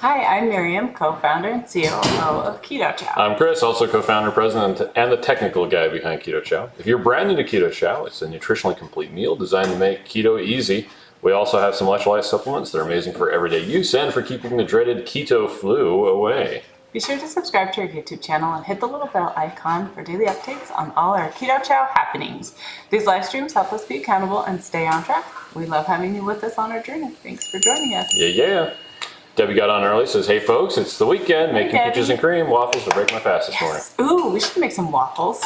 Hi, I'm Miriam, co-founder and COO of Keto Chow. I'm Chris, also co-founder, president, and the technical guy behind Keto Chow. If you're brand new to Keto Chow, it's a nutritionally complete meal designed to make keto easy. We also have some electrolyte supplements that are amazing for everyday use and for keeping the dreaded keto flu away. Be sure to subscribe to our YouTube channel and hit the little bell icon for daily updates on all our Keto Chow happenings. These live streams help us be accountable and stay on track. We love having you with us on our journey. Thanks for joining us. Yeah. Debbie got on early, says, hey folks, it's the weekend, making peaches and cream waffles to break my fast this morning. Ooh, we should make some waffles.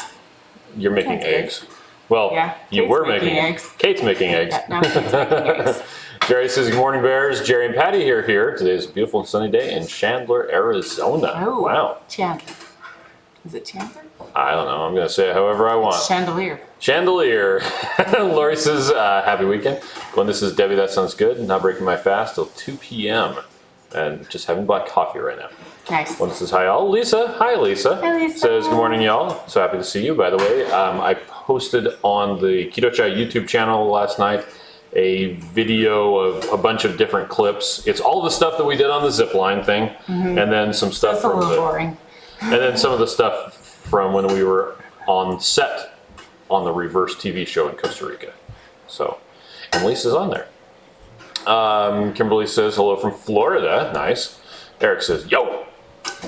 You're making eggs. Well, yeah, you were making eggs. Kate's making eggs. Yeah, now Kate's making eggs. Jerry says, good morning, Bears. Jerry and Patty here. Today is a beautiful and sunny day in Chandler, Arizona. Oh, wow. Chandler. Is it Chandler? I don't know. I'm going to say it however I want. Chandelier. Lori says, happy weekend. Glenda says, Debbie, that sounds good. Not breaking my fast till 2 p.m. And just having black coffee right now. Nice. Glenda says, hi, all. Lisa. Hi, Lisa. Hi, Lisa. Says, good morning, y'all. So happy to see you, by the way. I posted on the Keto Chow YouTube channel last night a video of a bunch of different clips. It's all the stuff that we did on the zip line thing, and then some stuff from boring. And then some of the stuff from when we were on set on the Reverse TV show in Costa Rica. So, and Lisa's on there. Kimberly says hello from Florida. Nice. Eric says yo.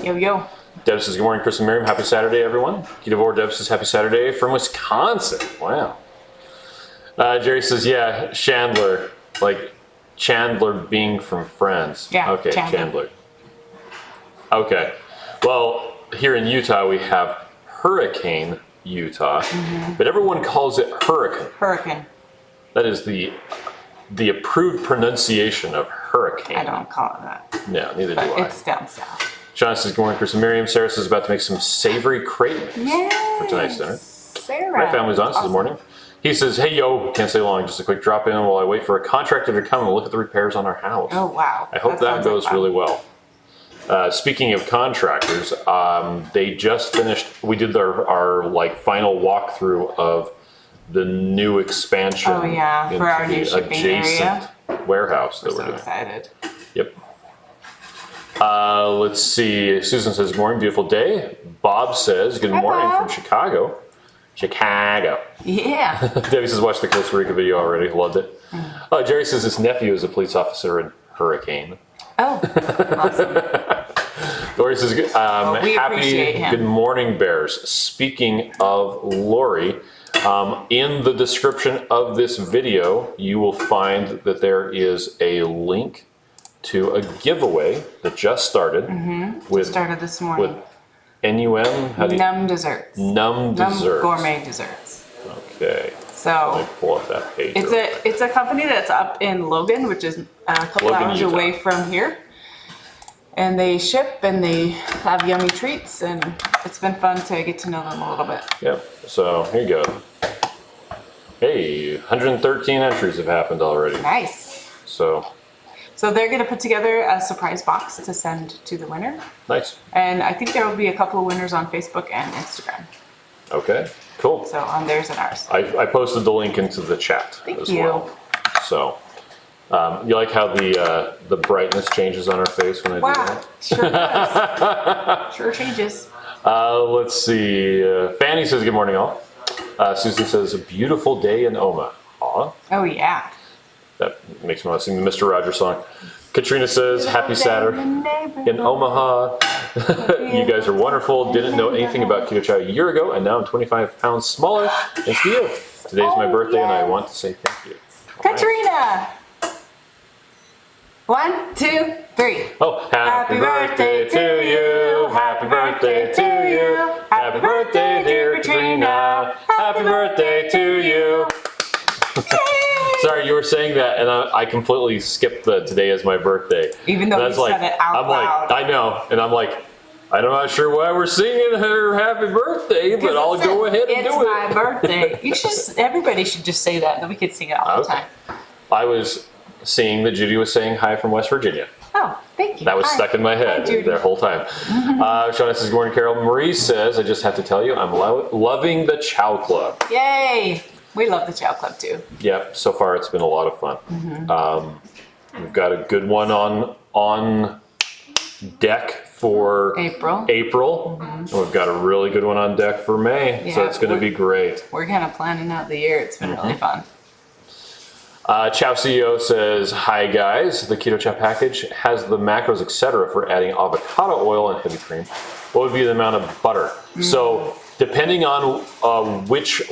Yo. Deb says good morning, Chris and Miriam. Happy Saturday, everyone. Ketovore Deb says happy Saturday from Wisconsin. Wow. Jerry says, yeah, Chandler, like Chandler being from Friends. Yeah, okay, Chandler. Okay. Well, here in Utah, we have Hurricane, Utah, but everyone calls it Hurricane. Hurricane. That is the approved pronunciation of hurricane. I don't call it that. No, neither do I. It's down south. Shauna says, good morning, Chris and Miriam. Sarah says, about to make some savory crepe for tonight's dinner. Sarah. My family's on this morning. He says, hey, yo, can't stay long. Just a quick drop in while I wait for a contractor to come and look at the repairs on our house. Oh, wow. I hope that goes really well. Speaking of contractors, they just finished, we did our like final walkthrough of the new expansion. Oh, yeah, for our new shipping area. Warehouse that we're doing. So excited. Yep. Let's see. Susan says, good morning, beautiful day. Bob says, good morning from Chicago. Yeah. Debbie says, watch the Costa Rica video already. Loved it. Jerry says his nephew is a police officer in Hurricane. Oh, awesome. Lori says, we appreciate him. Good morning, Bears. Speaking of Lori, in the description of this video, you will find that there is a link to a giveaway that just started. Started this morning. With NUM? Num Desserts. Num Desserts. Gourmet Desserts. Okay. So let me pull up that page. It's a company that's up in Logan, which is a couple hours away from here. And they ship and they have yummy treats, and it's been fun to get to know them a little bit. Yep. So here you go. Hey, 113 entries have happened already. Nice. So they're going to put together a surprise box to send to the winner. Nice. And I think there will be a couple of winners on Facebook and Instagram. Okay, cool. So on theirs and ours. I posted the link into the chat as well. So you like how the brightness changes on our face when I do that? Sure does. Sure changes. Let's see. Fanny says, good morning, all. Susan says, a beautiful day in Omaha. Oh, yeah. That makes me want to sing the Mr. Rogers song. Katrina says, happy Saturday in Omaha. You guys are wonderful. Didn't know anything about Keto Chow a year ago, and now I'm 25 pounds smaller. Thanks to you. Today's my birthday, and I want to say thank you. Katrina! 1, 2, 3. Oh, happy birthday to you. Happy birthday to you. Happy birthday, dear Katrina. Happy birthday to you. Sorry, you were saying that, and I completely skipped the today is my birthday. Even though you said it out loud. I know, and I'm like, I'm not sure why we're singing her happy birthday, but I'll go ahead and do it. It's my birthday. Everybody should just say that, and then we could sing it all the time. I was seeing that Judy was saying hi from West Virginia. Oh, thank you. That was stuck in my head the whole time. Shauna says, good morning, Carol. Marie says, I just have to tell you, I'm loving the Chow Club. Yay! We love the Chow Club too. Yep, so far it's been a lot of fun. We've got a good one on deck for April. And we've got a really good one on deck for May, so Yeah, it's going to be great. We're kind of planning out the year. It's been really fun. Chow CEO says, hi guys, the Keto Chow package has the macros, etc. for adding avocado oil and heavy cream. What would be the amount of butter? So depending on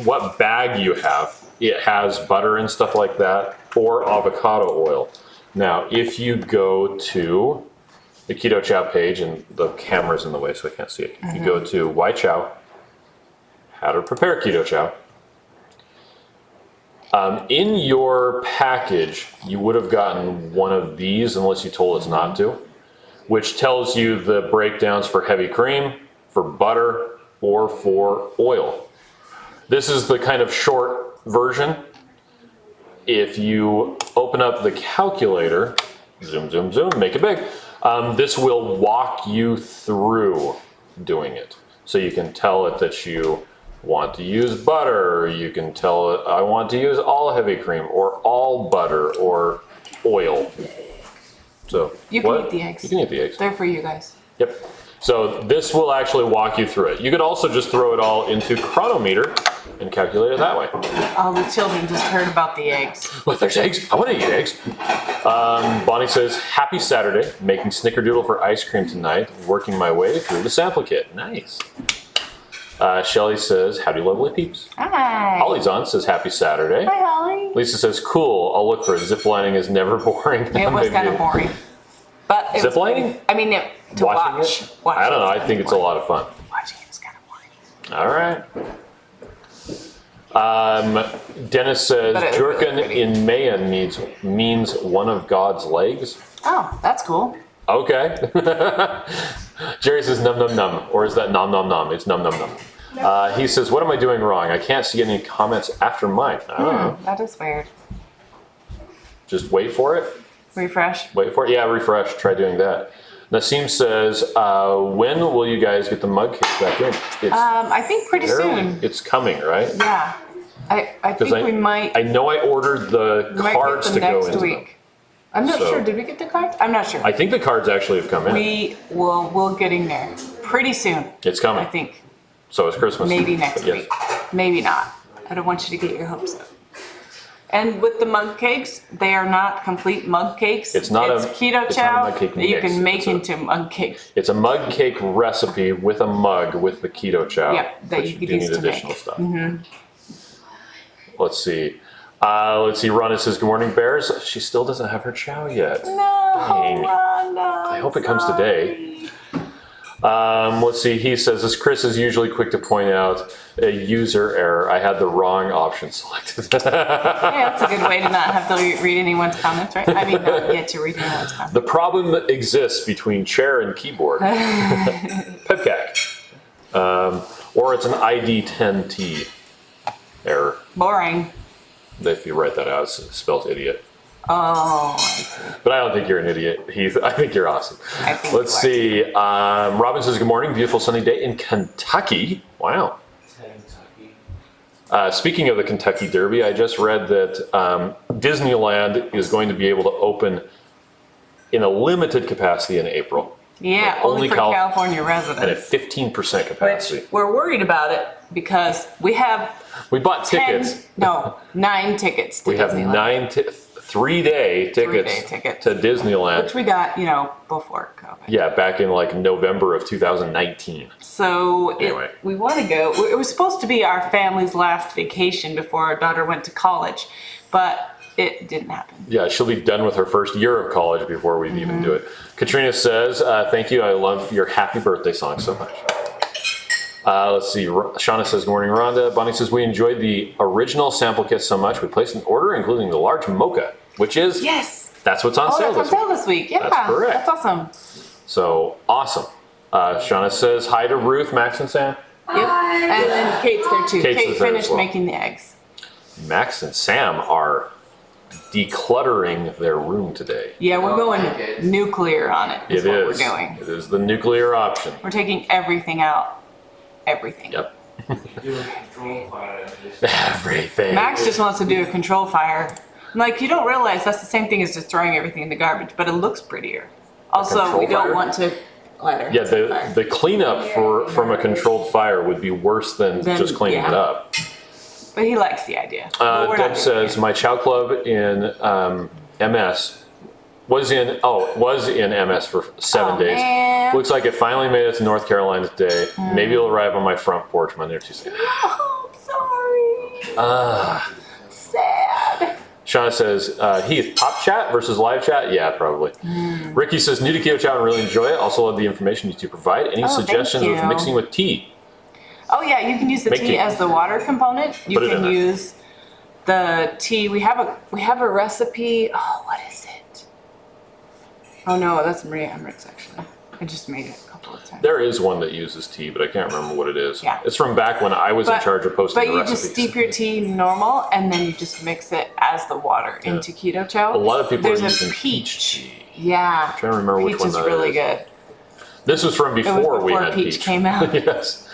what bag you have, it has butter and stuff like that, or avocado oil. Now, if you go to the Keto Chow page, and the camera's in the way so I can't see it. You go to Why Chow, how to prepare Keto Chow. In your package, you would have gotten one of these, unless you told us not to, which tells you the breakdowns for heavy cream, for butter, or for oil. This is the kind of short version. If you open up the calculator, zoom, zoom, zoom, make it big, this will walk you through doing it. So you can tell it that you want to use butter, you can tell it I want to use all heavy cream or all butter or oil. So You can eat the eggs. You can eat the eggs. They're for you guys. Yep. So this will actually walk you through it. You could also just throw it all into Chronometer and calculate it that way. All the children just heard about the eggs. Well, there's eggs. I want to eat eggs. Bonnie says, happy Saturday. Making snickerdoodle for ice cream tonight. Working my way through the sample kit. Nice. Shelly says, howdy lovely peeps. Hi. Holly's on, says happy Saturday. Hi, Holly. Lisa says, cool, I'll look for it. Ziplining is never boring. It was kind of boring. But it was Ziplining? I mean, to watch. I don't know, I think it's a lot of fun. Watching it's kind of boring. All right. Dennis says, Jurkin really in Mayan means one of God's legs. Oh, that's cool. Okay. Jerry says num num num, or is that nom nom nom? It's num num num. He says, what am I doing wrong? I can't see any comments after mine. I don't know. That is weird. Just wait for it. Refresh. Wait for it. Yeah, refresh. Try doing that. Nassim says, when will you guys get the mug kits back in? I think pretty soon. It's coming, right? Yeah. I think we might. I know I ordered the cards to go into week. them. I'm not sure. Did we get the cards? I'm not sure. I think the cards actually have come in. We'll getting there pretty soon. It's coming. I think. So it's Christmas. Maybe next week. Maybe not. I don't want you to get your hopes up. And with the mug cakes, they are not complete mug cakes. It's not Keto Chow not a mug cake that you mix. can make into mug cakes. It's a mug cake recipe with a mug with the Keto Chow. Yep, that you could use to additional make. stuff. Let's see. Rhonda says, good morning, Bears. She still doesn't have her chow yet. No, Dang. Rhonda, I hope it comes today. Let's see. He says, as Chris is usually quick to point out, a user error. I had the wrong option selected. Yeah, that's a good way to not have to read anyone's comments, right? I mean, not get to read anyone's comments. The problem that exists between chair and keyboard. Pepcac. Or it's an ID10T error. Boring. If you write that out, it's spelled idiot. Oh, I see. But I don't think you're an idiot, Heath. I think you're awesome. I think Let's see. Robin says, good morning. Beautiful sunny day in Kentucky. Wow. Speaking of the Kentucky Derby, I just read that Disneyland is going to be able to open in a limited capacity in April. Yeah, Like only for California and residents. at 15% capacity. Which we're worried about it because we have We bought tickets. 9 tickets to We have Disneyland. 3-day tickets, tickets. to Disneyland. Which we got, before COVID. Yeah, back in like November of 2019. So Anyway. we want to go. It was supposed to be our family's last vacation before our daughter went to college, but it didn't happen. Yeah, she'll be done with her first year of college before we even do it. Katrina says, thank you. I love your happy birthday song so much. Let's see. Shauna says, good morning, Rhonda. Bonnie says, we enjoyed the original sample kit so much. We placed an order, including the large mocha, which is... Yes. That's what's on sale that's on sale this week. Yeah. That's correct. That's awesome. So, awesome. Shauna says, hi to Ruth, Max, and Sam. Yep. And then Kate's there too. Kate's Kate there as finished well. making the eggs. Max and Sam are decluttering their room today. Yeah, we're going nuclear on it. Is what we're doing. It is the nuclear option. We're taking everything out. Everything. Yep. Everything. Max just wants to do a control fire. Like, you don't realize that's the same thing as just throwing everything in the garbage, but it looks prettier. Also, we controlled don't fire? want to light our Yeah, house on fire. the cleanup from a controlled fire would be worse than just cleaning it up. But he likes the idea. But we're not Deb doing says it. my Chow Club in MS was in MS for 7 days. Man. Looks like it finally made it to North Carolina today. Maybe it'll arrive on my front porch Monday or Tuesday. Oh, sorry. Sad. Shauna says, Heath, pop chat versus live chat? Yeah, probably. Ricky says, new to Keto Chow and really enjoy it. Also love the information you two provide. Any suggestions thank with you. mixing with tea? Oh yeah, you can use the Make tea tea. as the water component. You Put it in can there. use the tea. We have a recipe. Oh, what is it? Oh no, that's Maria Emmerich's actually. I just made it a couple of times. There is one that uses tea, but I can't remember what it is. Yeah. It's from back when I was in charge of posting But the you recipes. just steep your tea normal, and then you just mix it as the water into Keto Chow. A lot of people There's are a using peach. tea. Yeah. I'm trying to remember which peach one is that really is. good. This was from It before, was we before had peach came out. Yes.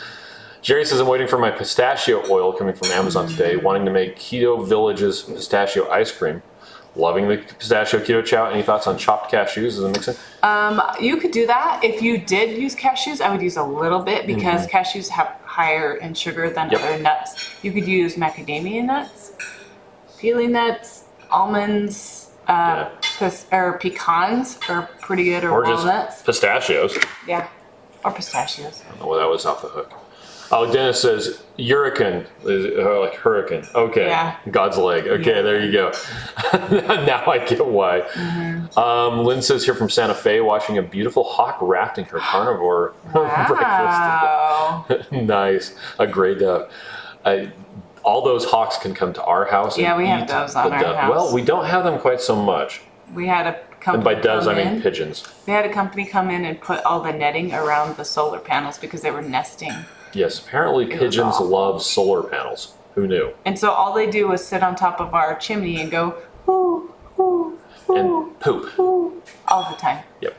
Jerry says, I'm waiting for my pistachio oil coming from Amazon today, wanting to make Keto Village's pistachio ice cream. Loving the pistachio Keto Chow. Any thoughts on chopped cashews as a mixing? You could do that. If you did use cashews, I would use a little bit because cashews have higher in sugar than Yep. other nuts. You could use macadamia nuts, peeling nuts, almonds, or pecans are pretty good, or Or just walnuts. pistachios. Yeah, or pistachios. Well, that was off the hook. Oh, Dennis says, hurricane, like hurricane. Okay, Yeah. God's leg. Okay, Yeah. there you go. Now I get why. Lynn says here from Santa Fe, watching a beautiful hawk rafting her carnivore Wow. breakfast. Nice, a gray dove. All those hawks can come to our house. Yeah, and we have eat doves on the our dove. house. Well, we don't have them quite so much. We had a And company by doves, I come mean in. pigeons. We had a company come in and put all the netting around the solar panels because they were nesting. Yes, apparently was pigeons awful. love solar panels. Who knew? And so all they do is sit on top of our chimney and go, whoo, whoo, whoo, And poop. whoo, all the time. Yep.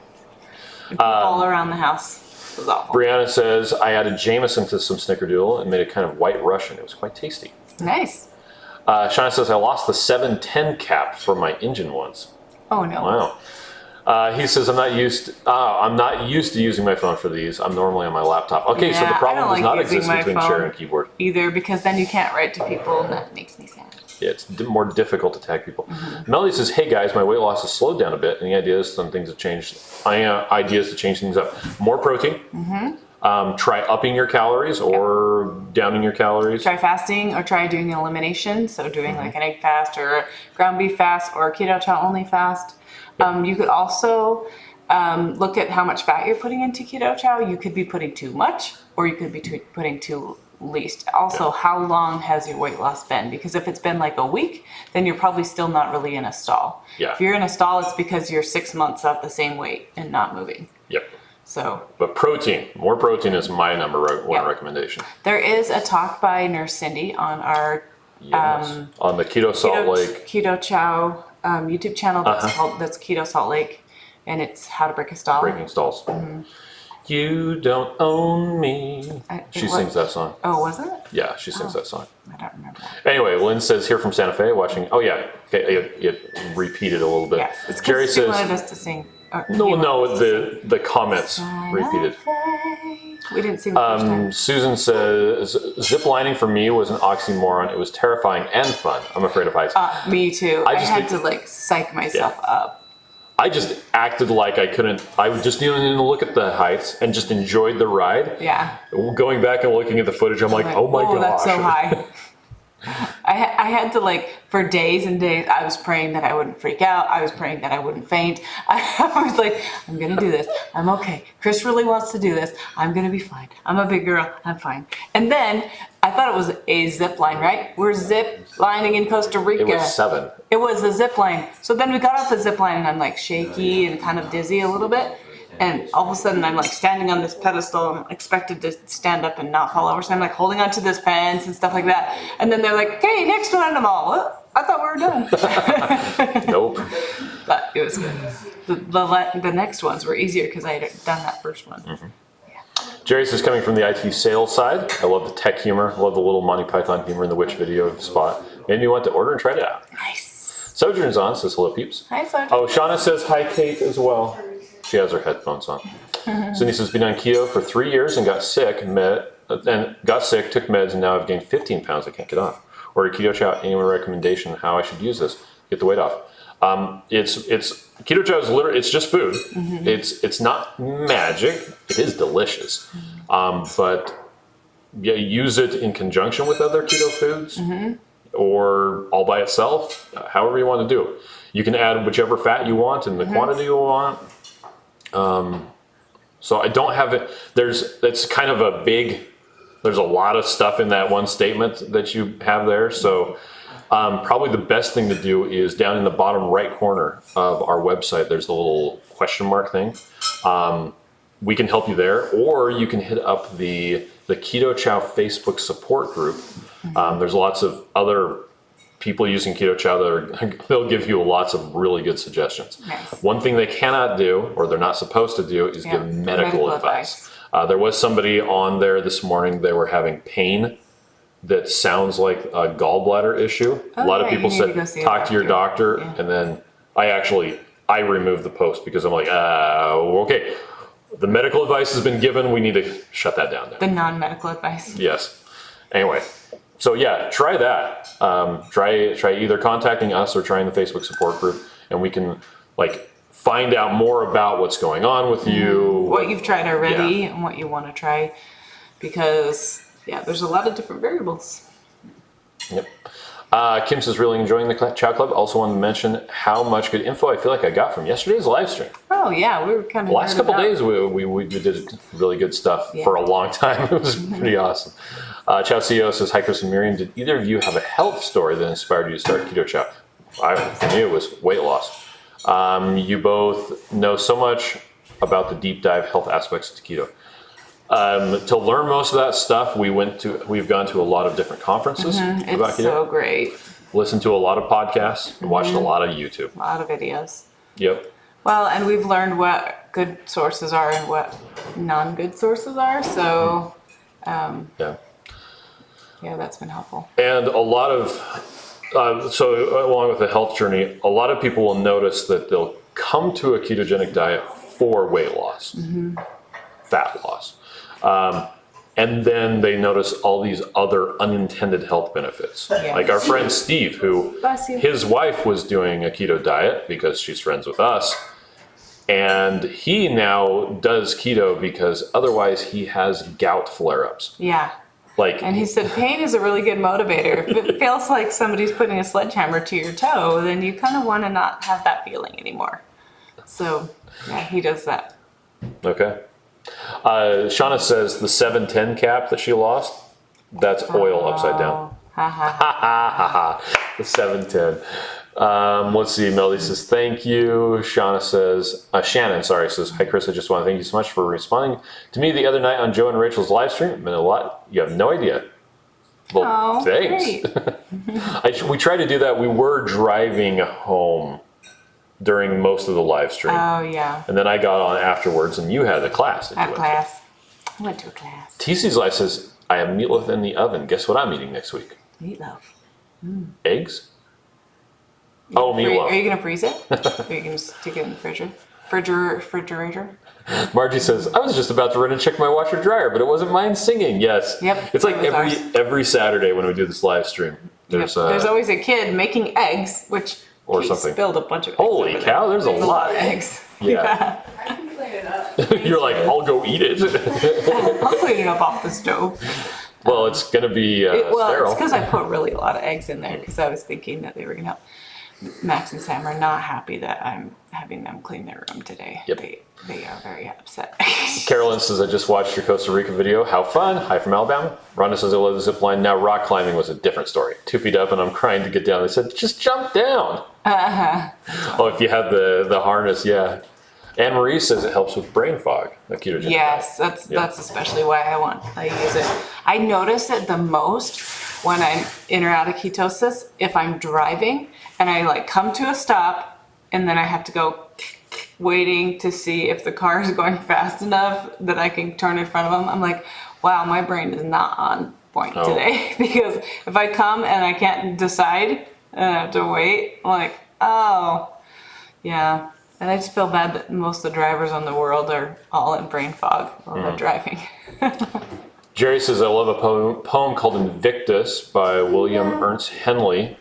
And poop all around the house. It was awful. Brianna says, I added Jameson to some Snickerdoodle and made it kind of white Russian. It was quite tasty. Nice. Shauna says, I lost the 710 cap for my engine once. Oh no. Wow. He says, I'm not used to using my phone for these. I'm normally on my laptop. Okay, so Yeah, the I problem don't does like not using exist my between phone. chair and keyboard. Either, because then you can't write to people and that makes me sad. Yeah, it's more difficult to tag people. Melody says, hey guys, my weight loss has slowed down a bit. Any ideas? Some things have changed. Ideas to change things up. More protein. Try upping your calories or downing your calories. Try fasting or try doing an elimination. So doing like an egg fast or a ground beef fast or a Keto Chow only fast. You could also look at how much fat you're putting into Keto Chow. You could be putting too much or you could be putting too least. Also, how long has your weight loss been? Because if it's been like a week, then you're probably still not really in a stall. Yeah. If you're in a stall, it's because you're 6 months at the same weight and not moving. Yep. So But protein, more protein is my number one recommendation. there is a talk by Nurse Cindy on our Yes. On the Keto Salt Lake. Keto Chow YouTube channel that's Keto Salt Lake, and it's how to break a stall. Breaking Stalls. You don't own me. She sings that song. Oh, was it? Yeah, she sings that song. I don't remember that. Anyway, Lynn says here from Santa Fe, watching. Oh yeah, okay, it repeated a little bit. Yes, it's Jerry because she says, wanted us to sing. no, the comments repeated. We didn't sing the first time. Susan says, zip lining for me was an oxymoron. It was terrifying and fun. I'm afraid of heights. Me too. I just had think- to like psych myself up. I just acted like I couldn't. I just didn't look at the heights and just enjoyed the ride. Yeah. Going back and looking at the footage, I'm like, oh my gosh. That's so high. I had to like, for days and days, I was praying that I wouldn't freak out. I was praying that I wouldn't faint. I was like, I'm going to do this. I'm okay. Chris really wants to do this. I'm going to be fine. I'm a big girl. I'm fine. And then I thought it was a zip line, right? We're zip lining in Costa Rica. It was 7. It was a zip line. So then we got off the zip line and I'm like shaky and kind of dizzy a little bit. And all of a sudden I'm like standing on this pedestal and expected to stand up and not fall over. So I'm like holding onto this fence and stuff like that. And then they're like, hey, next one. And I'm all, what? I thought we were done. Nope. But it was good. The next ones were easier because I had done that first one. Jerry says, coming from the IT sales side, I love the tech humor. I love the little Monty Python humor in the witch video spot. Made me want to order and try it out. Nice. Sojourn's on, says hello peeps. Hi, Sojourn. Oh, Shauna says hi Kate as well. She has her headphones on. Cindy says, been on keto for 3 years and got sick, took meds, and now I've gained 15 pounds. I can't get off. Ordered Keto Chow. Any recommendation how I should use this? Get the weight off. It's Keto Chow is literally, it's just food. It's not magic. It is delicious. But yeah, use it in conjunction with other keto foods or all by itself, however you want to do it. You can add whichever fat you want in the quantity you want. So I don't have it. It's kind of a big, there's a lot of stuff in that one statement that you have there. So probably the best thing to do is down in the bottom right corner of our website, there's the little question mark thing. We can help you there, or you can hit up the Keto Chow Facebook support group. There's lots of other people using Keto Chow they'll give you lots of really good suggestions. Nice. One thing they cannot do, or they're not supposed to do, is give medical advice. There was somebody on there this morning, they were having pain that sounds like a gallbladder issue. A lot of people said, talk to your doctor. And then I removed the post because I'm like, okay, the medical advice has been given. We need to shut that down now. The non-medical advice. Yes. Anyway, so yeah, try that. Try either contacting us or trying the Facebook support group, and we can find out more about what's going on with you. What you've tried already and what you want to try, because there's a lot of different variables. Yep. Kim says, really enjoying the Chow Club. Also wanted to mention how much good info I feel like I got from yesterday's live stream. Oh yeah, we were kind of last couple days we did really good stuff for a long time. It was pretty awesome. Chow CEO says, hi Chris and Miriam, did either of you have a health story that inspired you to start Keto Chow? For me it was weight loss. You both know so much about the deep dive health aspects to keto. To learn most of that stuff, we've gone to a lot of different conferences about keto. It's so great. Listened to a lot of podcasts and watched a lot of YouTube. A lot of videos. Yep. Well, and we've learned what good sources are and what non-good sources are. So, that's been helpful. And a lot of, so along with the health journey, a lot of people will notice that they'll come to a ketogenic diet for weight loss, fat loss. And then they notice all these other unintended health benefits. Yes. Like our friend Steve, who his wife was doing a keto diet because she's friends with us. And he now does keto because otherwise he has gout flare-ups. Yeah. And he said pain is a really good motivator. If it feels like somebody's putting a sledgehammer to your toe, then you kind of want to not have that feeling anymore. So, he does that. Okay. Shauna says the 710 cap that she lost, that's oil upside down. The 710. Let's see. Melody says, thank you. Shannon says, hi Chris, I just want to thank you so much for responding to me the other night on Joe and Rachel's live stream. It meant a lot. You have no idea. Well, thanks. We tried to do that. We were driving home during most of the live stream. Oh, yeah. And then I got on afterwards, and you had a class. I went to a class. TC's life says, I have meatloaf in the oven. Guess what I'm eating next week? Meatloaf. Eggs? Meatloaf. Are you going to freeze it? Or are you going to stick it in the refrigerator? Margie says, I was just about to run and check my washer dryer, but it wasn't mine singing. Yes. Yep. It's like every Saturday when we do this live stream. There's always a kid making eggs, which or he something. Spilled a bunch of eggs. Holy cow, there's a lot of eggs. Yeah. I can clean it up. You're like, I'll go eat it. I'll clean it up off the stove. Well, it's going to be sterile. It's because I put really a lot of eggs in there because I was thinking that they were going to help. Max and Sam are not happy that I'm having them clean their room today. Yep. They are very upset. Carolyn says, I just watched your Costa Rica video. How fun. Hi from Alabama. Rhonda says, I love the zip line. Now rock climbing was a different story. 2 feet up and I'm crying to get down. They said, just jump down. If you have the harness, yeah. Anne Marie says it helps with brain fog. Yes, that's especially why I use it. I notice it the most when I'm in or out of ketosis if I'm driving and I come to a stop and then I have to go waiting to see if the car is going fast enough that I can turn in front of them. I'm like, wow, my brain is not on point today. Because if I come and I can't decide and I have to wait, I'm like, oh, yeah. And I just feel bad that most of the drivers on the world are all in brain fog while they're driving. Jerry says, I love a poem called Invictus by William Ernst Henley,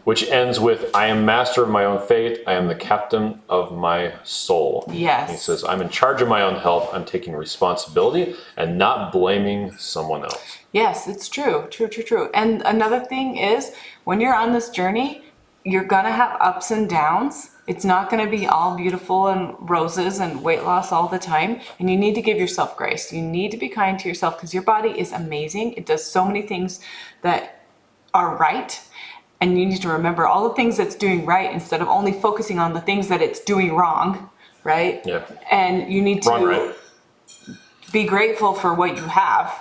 which ends with, I am master of my own fate. I am the captain of my soul. Yes. He says, I'm in charge of my own health. I'm taking responsibility and not blaming someone else. Yes, it's true. True. And another thing is, when you're on this journey, you're going to have ups and downs. It's not going to be all beautiful and roses and weight loss all the time. And you need to give yourself grace. You need to be kind to yourself because your body is amazing. It does so many things that are right. And you need to remember all the things that's doing right instead of only focusing on the things that it's doing wrong, right? Yeah. And you need to be grateful for what you have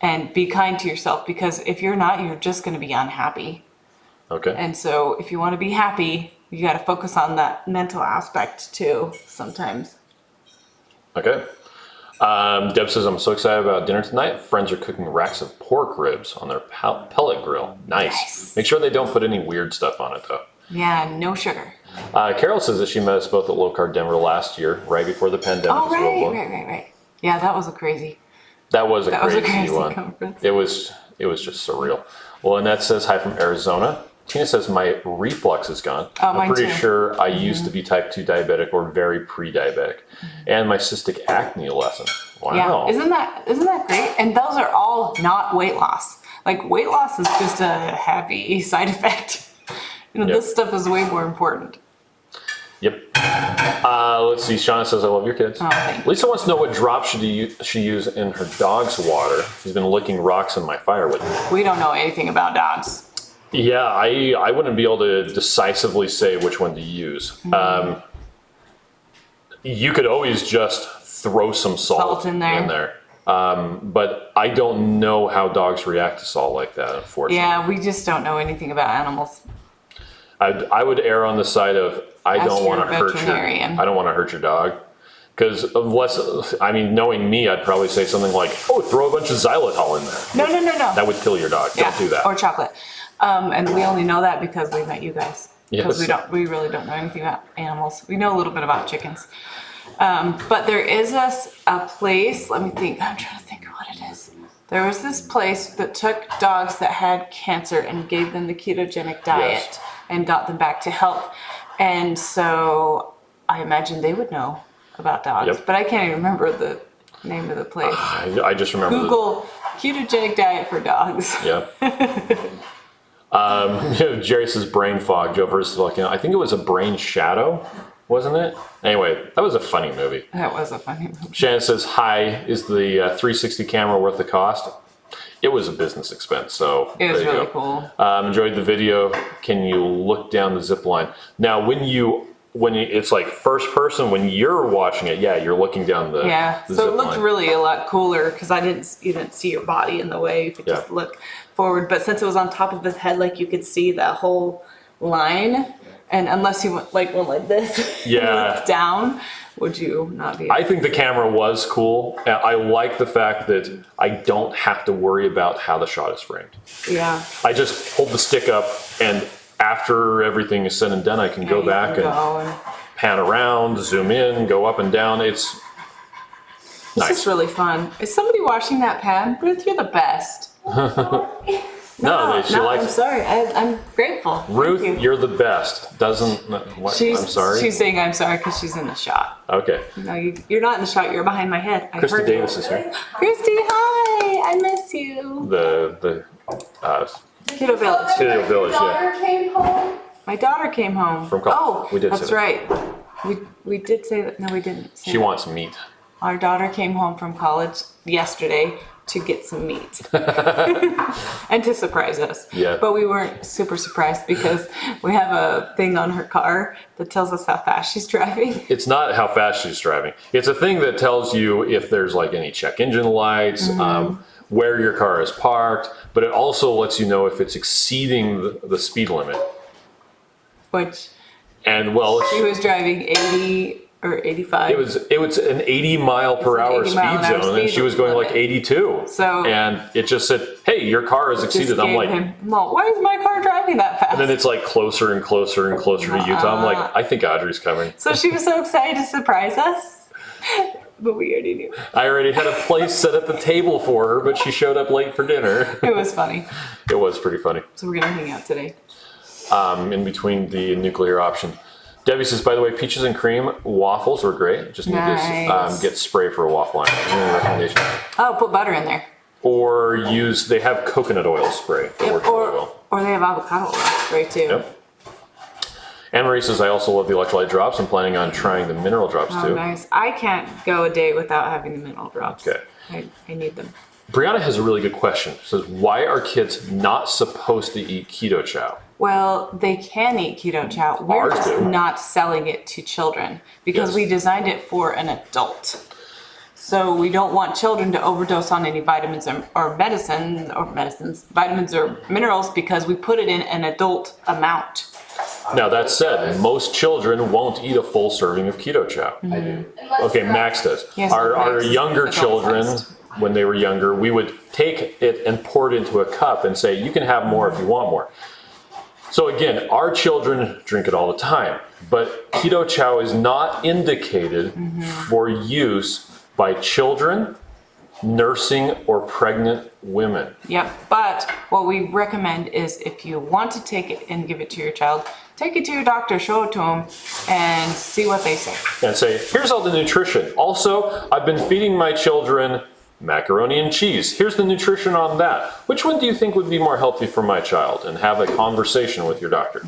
and be kind to yourself, because if you're not, you're just going to be unhappy. Okay. And so if you want to be happy, you got to focus on that mental aspect too sometimes. Okay. Deb says, I'm so excited about dinner tonight. Friends are cooking racks of pork ribs on their pellet grill. Nice. Make sure they don't put any weird stuff on it, though. Yeah, no sugar. Carol says that she met us both at Low Carb Denver last year, right before the pandemic. Oh, right. Yeah, that was a crazy one. conference. It was just surreal. Well, Annette says, hi from Arizona. Tina says, my reflux is gone. Oh, I'm pretty too. sure I used to be type 2 diabetic or very pre-diabetic. And my cystic acne lessened. Wow. Yeah, isn't that great? And those are all not weight loss. Like, weight loss is just a happy side effect. This stuff is way more important. Yep. Let's see. Shauna says, I love your kids. Oh, thank you. Lisa wants to know what drop she use in her dog's water. She's been licking rocks in my firewood. We don't know anything about dogs. Yeah, I wouldn't be able to decisively say which one to use. You could always just throw some salt in there. But I don't know how dogs react to salt like that, unfortunately. Yeah, we just don't know anything about animals. I would err on the side of I don't want to hurt your dog. Because knowing me, I'd probably say something like, "Oh, throw a bunch of xylitol in there." No. That would kill your dog. Don't do that. Or chocolate. And we only know that because we met you guys. Because Yes. we really don't know anything about animals. We know a little bit about chickens. But there is a place. Let me think. I'm trying to think of what it is. There was this place that took dogs that had cancer and gave them the ketogenic diet and got them back to health. And so I imagine they would know about dogs. Yep. But I can't even remember the name of the place. I just remember. Google ketogenic diet for dogs. Yeah. Jerry says brain fog. Joe versus Volcano. I think it was a brain shadow, wasn't it? Anyway, that was a funny movie. That was a funny movie. Shannon says, hi, is the 360 camera worth the cost? It was a business expense, so It was there you really go. cool. Enjoyed the video. Can you look down the zip line? Now, when it's like first person, when you're watching it, you're looking down the So zip it looked line. really a lot cooler because you didn't see your body in the way. You could just look forward. But since it was on top of his head, like you could see that whole line. And unless you went like this, looked down, would you not be? I think the camera was cool. I like the fact that I don't have to worry about how the shot is framed. Yeah. I just hold the stick up, and after everything is said and done, I can go back and pan around, zoom in, go up and down. It's nice. This is really fun. Is somebody washing that pan? Ruth, you're the best. I'm sorry. I'm grateful. Ruth, Thank you. you're the best. I'm sorry. She's saying I'm sorry because she's in the shot. Okay. No, you're not in the shot. You're behind my head. I Krista heard Davis you. is here. Christy, hi. I miss you. The Keto Village. Keto Village, Came home. My daughter came home. From college. Oh, We did say that's that. right. We did say that. No, we didn't. Say She that. wants meat. Our daughter came home from college yesterday to get some meat and to surprise us. Yeah. But we weren't super surprised because we have a thing on her car that tells us how fast she's driving. It's not how fast she's driving. It's a thing that tells you if there's like any check engine lights, where your car is parked, but it also lets you know if it's exceeding the speed limit. Which And she was driving 80 or 85. It was an 80-mile-per-hour 80 speed mile an hour zone, and speed she was going like limit. 82. So- and it just said, "Hey, your car has exceeded." Just I'm gave like, him, well, why is my car driving that fast? and then it's like closer and closer and closer to Utah. I'm like, I think Audrey's coming. So she was so excited to surprise us, but we already knew. I already had a place set at the table for her, but she showed up late for dinner. It was funny. It was pretty funny. So we're gonna hang out today. In between the nuclear option. Debbie says, by the way, peaches and cream waffles are great. Just need Nice. to get spray for a waffle iron. Any recommendation? Oh, put butter in there. Or they have coconut oil spray that works really well. Or they have avocado oil spray too. Yep. Anne Marie says, I also love the electrolyte drops. I'm planning on trying the mineral drops Oh, too. nice. I can't go a day without having the mineral drops. Okay. I need them. Brianna has a really good question. She says, why are kids not supposed to eat Keto Chow? Well, they can eat Keto Chow. We're Ours just do. not selling it to children because Yes. we designed it for an adult. So we don't want children to overdose on any vitamins or medicines, vitamins or minerals because we put it in an adult amount. Now, that said, most children won't eat a full serving of Keto Chow. I do. Okay, Max does. Yes, Our Max, younger adult children, sized. when they were younger, we would take it and pour it into a cup and say, you can have more if you want more. So again, our children drink it all the time, but Keto Chow is not indicated for use by children, nursing, or pregnant women. Yep. But what we recommend is if you want to take it and give it to your child, take it to your doctor, show it to them, and see what they say. And say, here's all the nutrition. Also, I've been feeding my children macaroni and cheese. Here's the nutrition on that. Which one do you think would be more healthy for my child? And have a conversation with your doctor.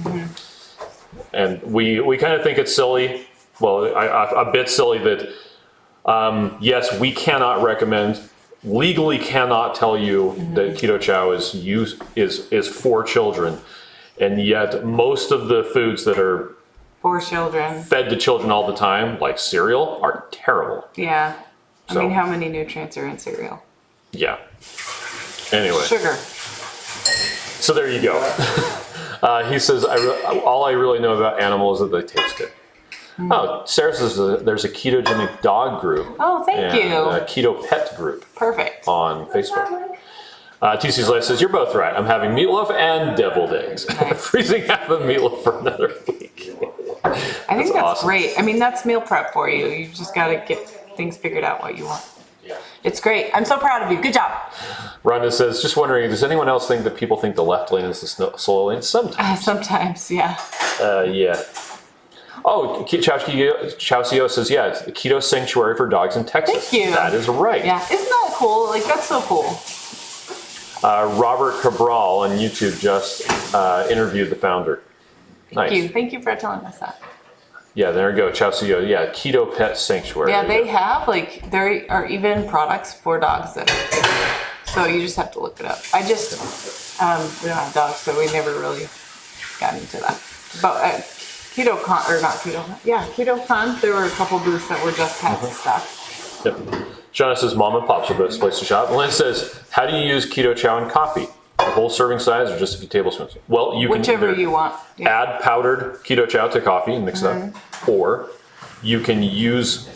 And we kind of think it's silly, well, a bit silly that, yes, we cannot recommend, legally cannot tell you that Keto Chow is for children. And yet most of the foods that are For children. fed to children all the time, like cereal, are terrible. Yeah. I So- mean, how many nutrients are in cereal? Yeah. Anyway, Sugar. so there you go. He says, all I really know about animals is that they taste good. Oh, Sarah says there's a ketogenic dog group. Oh, thank and you. a keto pet group Perfect. on Facebook. TC's Life says, you're both right. I'm having meatloaf and deviled eggs. Nice. Freezing half the meatloaf for another week. I think that's awesome. great. I mean, that's meal prep for you. You just got to get things figured out what you want. It's great. I'm so proud of you. Good job. Rhonda says, just wondering, does anyone else think that people think the left lane is the slow lane? Sometimes. Sometimes, yeah. Yeah. Oh, Chowcio says, yeah, it's the Keto Sanctuary for Dogs in Texas. Thank you. That is right. Yeah. Isn't that cool? Like, that's so cool. Robert Cabral on YouTube just interviewed the founder. Nice. Thank you. Thank you for telling us that. Yeah, there we go. Chowcio, yeah, Keto Pet Sanctuary. Yeah, There you they go. have, like, there are even products for dogs that are, so you just have to look it up. We don't have dogs, so we never really got into that. But KetoCon, or not KetoCon, yeah, KetoCon, there were a couple booths that were just had stuff. Yep. Shauna says, Mom and Pops are the best place to shop. Lynn says, how do you use Keto Chow in coffee? The whole serving size or just a few tablespoons? Well, you can Whichever either you want. Yeah. add powdered Keto Chow to coffee and mix it up, or you can use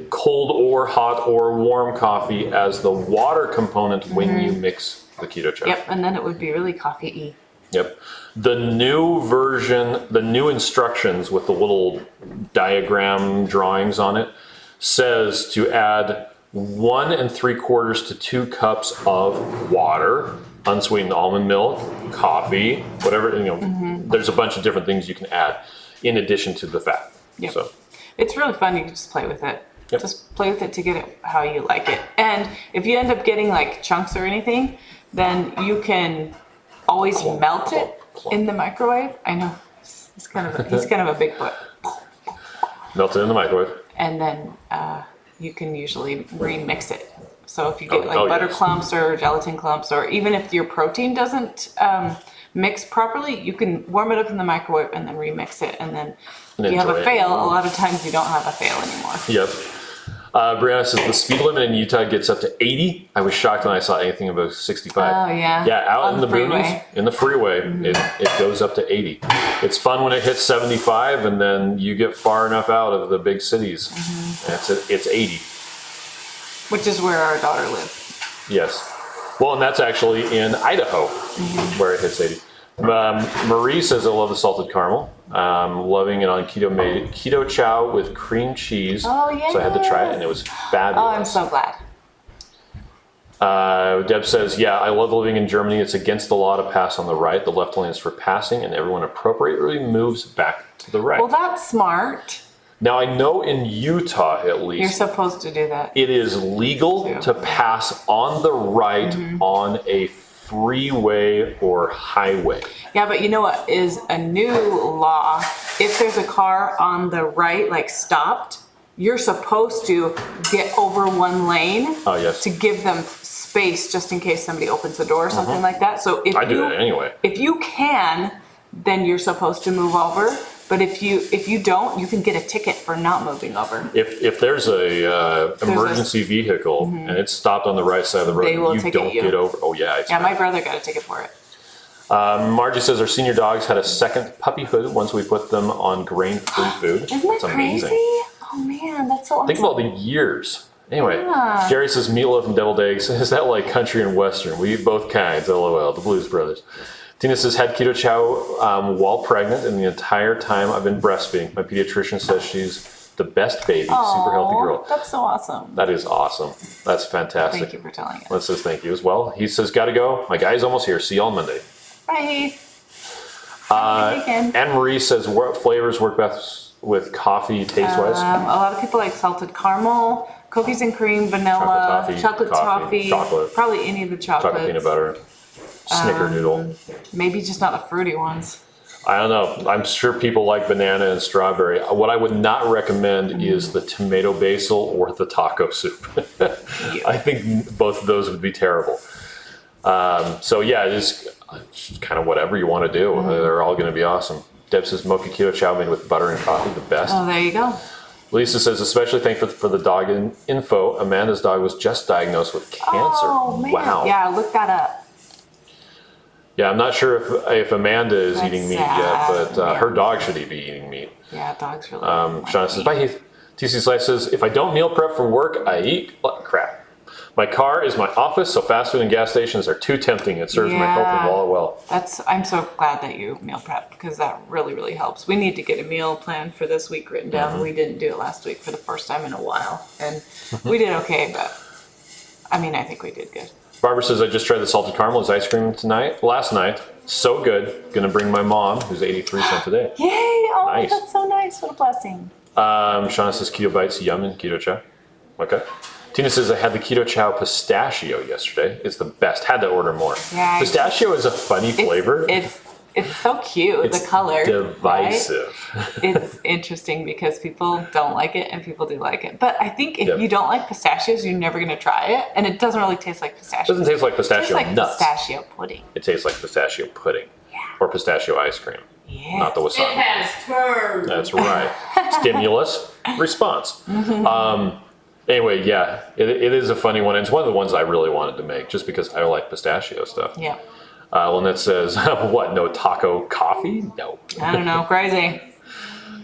cold or hot or warm coffee as the water component when you mix the Keto Chow. Yep, and then it would be really coffee-y. Yep. The new version, the new instructions with the little diagram drawings on it says to add 1 3/4 to 2 cups of water, unsweetened almond milk, coffee, whatever, there's a bunch of different things you can add in addition to the fat. Yep. So, It's really fun. You can just play with it. Yep. Just play with it to get it how you like it. And if you end up getting like chunks or anything, then you can always melt it in the microwave. I know he's kind of a Bigfoot. melt it in the microwave. And then you can usually remix it. So if you get Oh, butter yes. clumps or gelatin clumps, or even if your protein doesn't mix properly, you can warm it up in the microwave and then remix it. And then And if you have enjoy a it. fail, a lot of times you don't have a fail anymore. Yep. Brianna says the speed limit in Utah gets up to 80. I was shocked when I saw anything above 65. Oh, yeah. Yeah, out On in the the freeway. boonies, in the freeway, it goes up to 80. It's fun when it hits 75 and then you get far enough out of the big cities. It's 80. Which is where our daughter lives. Yes. Well, and that's actually in Idaho where it hits 80. Marie says, I love the salted caramel. Loving it on Keto Chow with cream cheese. Oh, yes. So I had to try it and it was fabulous. Oh, I'm so glad. Deb says, yeah, I love living in Germany. It's against the law to pass on the right. The left lane is for passing and everyone appropriately moves back to the right. Well, that's smart. Now, I know in Utah, at least, You're supposed to do that. it is legal to pass on the right on a freeway or highway. Yeah, but you know what is a new law? If there's a car on the right, like stopped, you're supposed to get over one lane Oh, yes. to give them space just in case somebody opens the door or something like that. So if I do that anyway. If you can, then you're supposed to move over. But if you don't, you can get a ticket for not moving over. If there's a emergency vehicle and it's stopped on the right side of the road, They will and you ticket don't you. get over. Oh yeah, it's Yeah, bad. my brother got a ticket for it. Margie says our senior dogs had a second puppyhood once we put them on grain-free food. Isn't that It's amazing. crazy? Oh man, that's so awesome. Think of all the years. Anyway, Yeah. Gary says meatloaf and deviled eggs. Is that like country and western? We eat both kinds. LOL. The Blues Brothers. Tina says had Keto Chow while pregnant, and the entire time I've been breastfeeding. My pediatrician says she's the best baby. Super healthy girl. That's so awesome. That is awesome. That's fantastic. Thank you for telling us. Let's says thank you as well. He says gotta go. My guy's almost here. See you on Monday. Bye. Have a good weekend. Anne Marie says what flavors work best with coffee taste wise? A lot of people like salted caramel, cookies and cream, vanilla, chocolate toffee, chocolate. Probably any of the chocolates. Chocolate peanut butter. Snickerdoodle. Maybe just not the fruity ones. I don't know. I'm sure people like banana and strawberry. What I would not recommend is the tomato basil or the taco soup. I think both of those would be terrible. So yeah, it's kind of whatever you want to do. They're all going to be awesome. Deb says mocha keto chow made with butter and coffee, the best. Oh, there you go. Lisa says, especially thankful for the dog info. Amanda's dog was just diagnosed with cancer. Oh, man. Wow. Yeah, look that up. Yeah, I'm not sure if Amanda is That's eating meat sad. yet, but her dog should be eating meat. Yeah, dogs really. Shauna says, bye Heath. TC Slice says, if I don't meal prep for work, I eat crap. My car is my office, so fast food and gas stations are too tempting. It serves my health and wallet well. I'm so glad that you meal prep because that really, really helps. We need to get a meal plan for this week written down. We didn't do it last week for the first time in a while. And we did okay, but I mean, I think we did good. Barbara says, I just tried the salted caramel as ice cream last night. So good. Gonna bring my mom, who's 83, some today. Yay! Oh, Nice. that's so nice. What a blessing. Shauna says, keto bites, yum in Keto Chow. Okay. Tina says, I had the Keto Chow pistachio yesterday. It's the best. Had to order more. Yeah, Pistachio is a funny flavor. It's so cute, It's the color. divisive. Right? It's interesting because people don't like it and people do like it. But I think if Yep. you don't like pistachios, you're never going to try it. And it doesn't really taste like It pistachios. doesn't taste like It tastes pistachio like nuts. pistachio pudding. It tastes like pistachio pudding. Yeah. Or pistachio ice cream. Yes. Not the It wasabi. has turned. That's right. Stimulus, response. Anyway, yeah, it is a funny one. It's one of the ones I really wanted to make just because I like pistachio stuff. Yeah. Lynette says, what, no taco coffee? No. I don't know. Crazy.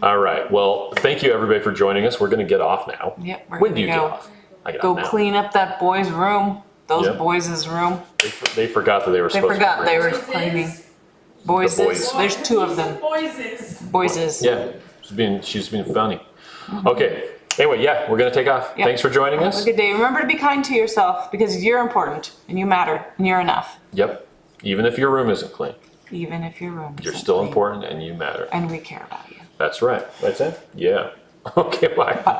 All right. Well, thank you everybody for joining us. We're going to get off now. Yep. We're When gonna do you go, get off? I get Go off now. clean up that boy's room. Those Yep. boys' room. They forgot that they were They supposed forgot to they bring were us. cleaning. Boys'. boys. There's two of them. Voices. Boys'. Yeah, she's being funny. Okay. Anyway, yeah, we're going to take off. Yep. Thanks for joining Have us. a good day. Remember to be kind to yourself because you're important and you matter and you're enough. Yep. Even if your room isn't clean, Even if your room you're isn't still clean. important and you matter. And we care about you. That's right. That's it. Yeah. Okay, bye. Bye.